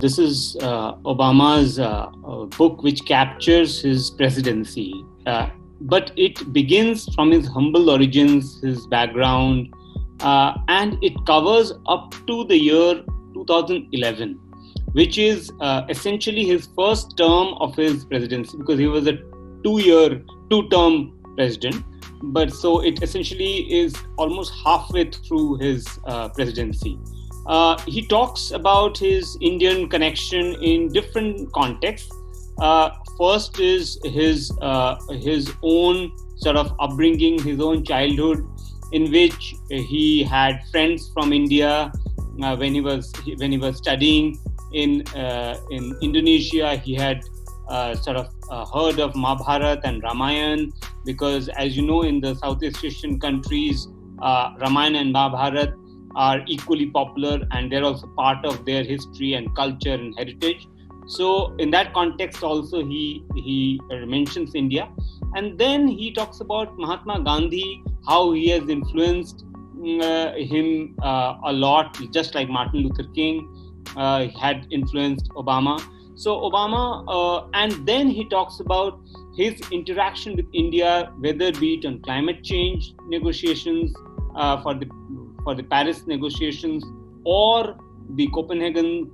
This is Obama's book which captures his presidency. But it begins from his humble origins, his background, and it covers up to the year 2011, which is essentially his first term of his presidency, because he was a two-term president. But so it essentially is almost halfway through his presidency. He talks about his Indian connection in different contexts. First is his own sort of upbringing, his own childhood, in which he had friends from India when he was studying in Indonesia. He had sort of heard of Mahabharata and Ramayana, because, as you know, in the Southeast Asian countries, Ramayana and Mahabharata are equally popular, and they're also part of their history and culture and heritage. So in that context also he mentions India. And then he talks about Mahatma Gandhi, how he has influenced him a lot, just like Martin Luther King had influenced Obama. So Obama, and then he talks about his interaction with India, whether be it on climate change negotiations, for the Paris negotiations, or the Copenhagen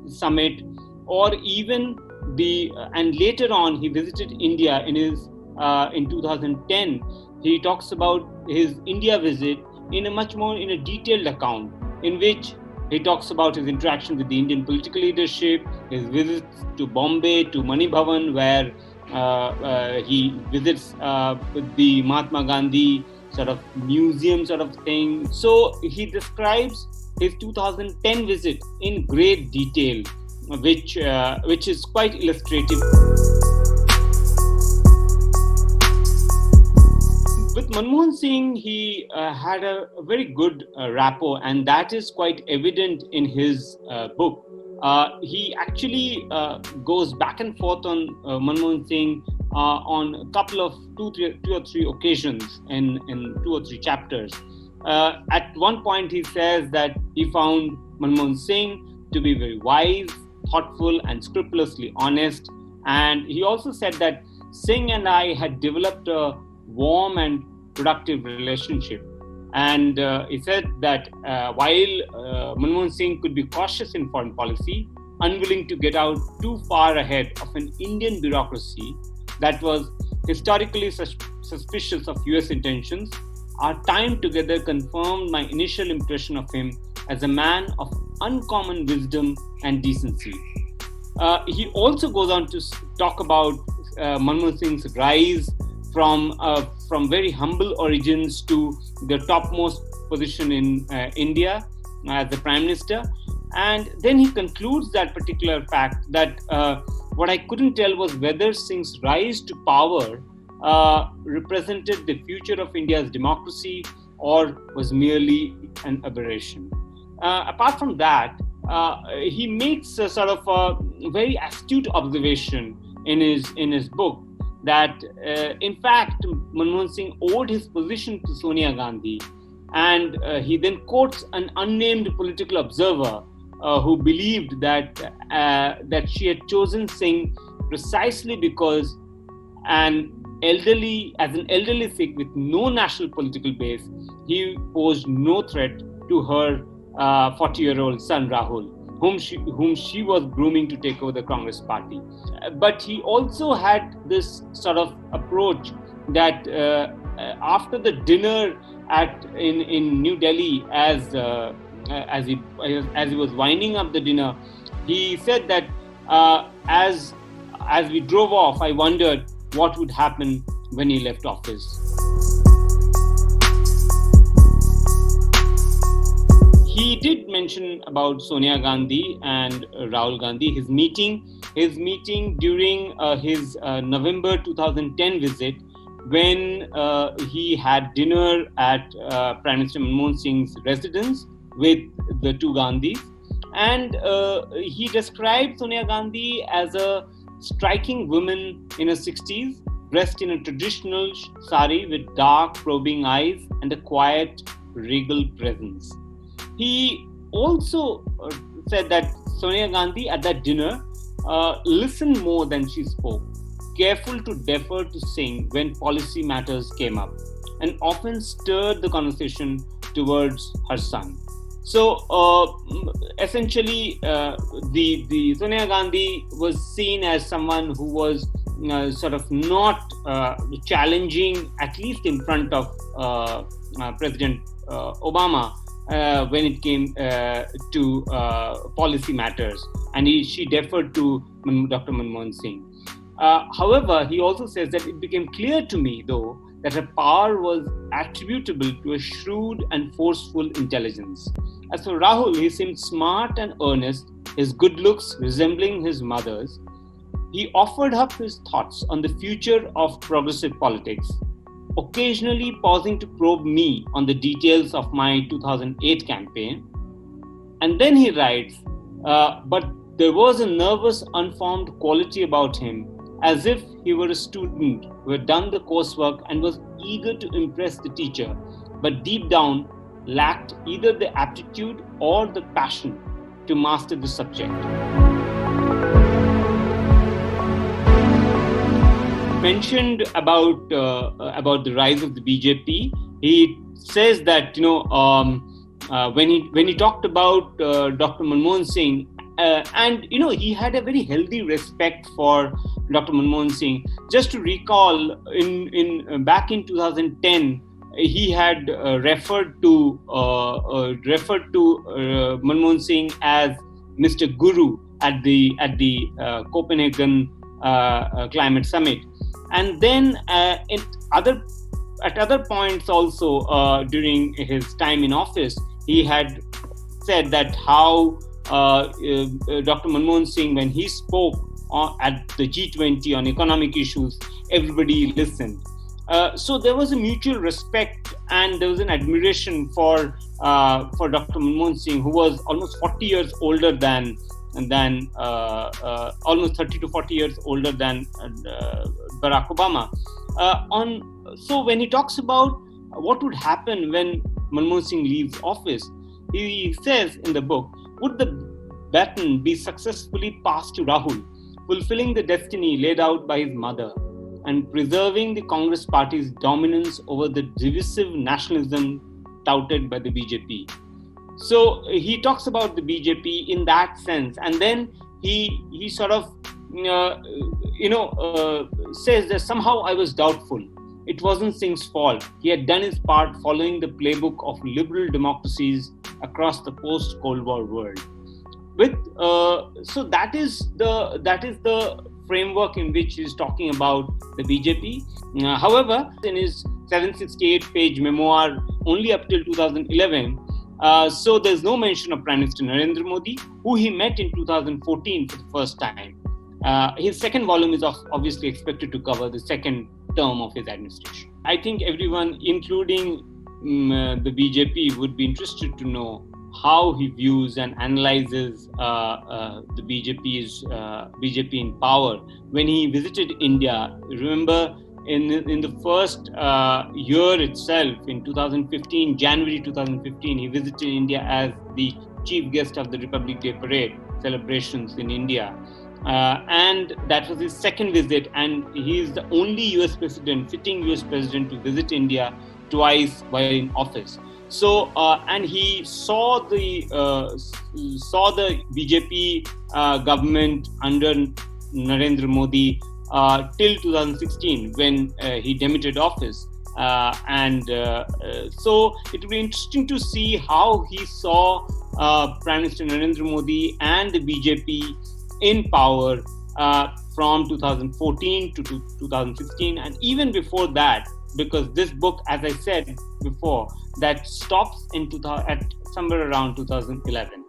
summit, or even and later on he visited India in 2010. He talks about his India visit in a detailed account, in which he talks about his interaction with the Indian political leadership, his visits to Bombay, to Mani Bhavan, where he visits with the Mahatma Gandhi sort of museum sort of thing. So he describes his 2010 visit in great detail, which is quite illustrative. With Manmohan Singh, he had a very good rapport, and that is quite evident in his book. He actually goes back and forth on Manmohan Singh on a couple of two or three occasions in 2 or 3 chapters. At one point, he says that he found Manmohan Singh to be very wise, thoughtful, and scrupulously honest. And he also said that Singh and I had developed a warm and productive relationship. And he said that while Manmohan Singh could be cautious in foreign policy, unwilling to get out too far ahead of an Indian bureaucracy that was historically suspicious of US intentions, our time together confirmed my initial impression of him as a man of uncommon wisdom and decency. He also goes on to talk about Manmohan Singh's rise from very humble origins to the topmost position in India as the Prime Minister. And then he concludes that particular fact that what I couldn't tell was whether Singh's rise to power represented the future of India's democracy or was merely an aberration. Apart from that, he makes a sort of a very astute observation in his book that in fact Manmohan Singh owed his position to Sonia Gandhi, and he then quotes an unnamed political observer who believed that she had chosen Singh precisely because as an elderly Sikh with no national political base, he posed no threat to her 40-year-old son Rahul, whom she was grooming to take over the Congress party. But he also had this sort of approach that after the dinner in New Delhi, as he was winding up the dinner, he said that as we drove off, I wondered what would happen when he left office. He did mention about Sonia Gandhi and Rahul Gandhi, his meeting during his November 2010 visit, when he had dinner at Prime Minister Manmohan Singh's residence with the two Gandhis. And he described Sonia Gandhi as a striking woman in her 60s, dressed in a traditional sari with dark, probing eyes and a quiet, regal presence. He also said that Sonia Gandhi at that dinner listened more than she spoke, careful to defer to Singh when policy matters came up, and often stirred the conversation towards her son. So essentially, the Sonia Gandhi was seen as someone who was sort of not challenging, at least in front of President Obama, when it came to policy matters, and she deferred to Dr. Manmohan Singh. However, he also says that it became clear to me, though, that her power was attributable to a shrewd and forceful intelligence. As for Rahul, he seemed smart and earnest, his good looks resembling his mother's. He offered up his thoughts on the future of progressive politics, occasionally pausing to probe me on the details of my 2008 campaign. And then he writes, but there was a nervous, unformed quality about him, as if he were a student who had done the coursework and was eager to impress the teacher, but deep down lacked either the aptitude or the passion to master the subject. Mentioned about the rise of the BJP, he says that when he talked about Dr. Manmohan Singh, and he had a very healthy respect for Dr. Manmohan Singh. Just to recall, in back in 2010, he had referred to Manmohan Singh as Mr. Guru at the Copenhagen Climate Summit, and then at other points also during his time in office, he had said that how Dr. Manmohan Singh, when he spoke at the G20 on economic issues, everybody listened. So there was a mutual respect and there was an admiration for Dr. Manmohan Singh, who was almost 40 years older than almost 30 to 40 years older than Barack Obama. So when he talks about what would happen when Manmohan Singh leaves office, he says in the book, would the baton be successfully passed to Rahul, fulfilling the destiny laid out by his mother and preserving the Congress party's dominance over the divisive nationalism touted by the BJP? So he talks about the BJP in that sense, and then he sort of says that somehow I was doubtful. It wasn't Singh's fault. He had done his part following the playbook of liberal democracies across the post-Cold War world. So that is the framework in which he's talking about the BJP. However, in his 768-page memoir, only up till 2011, so there's no mention of Prime Minister Narendra Modi, who he met in 2014 for the first time. His second volume is obviously expected to cover the second term of his administration. I think everyone, including the BJP, would be interested to know how he views and analyzes the BJP in power. When he visited India, remember in the first year itself, in 2015, January 2015, he visited India as the chief guest of the Republic Day Parade celebrations in India. And that was his second visit, and he is the only sitting US president to visit India twice while in office. So, and he saw the BJP government under Narendra Modi till 2016, when he demitted office. So it will be interesting to see how he saw Prime Minister Narendra Modi and the BJP in power from 2014 to 2016, and even before that, because this book, as I said before, that stops at somewhere around 2011.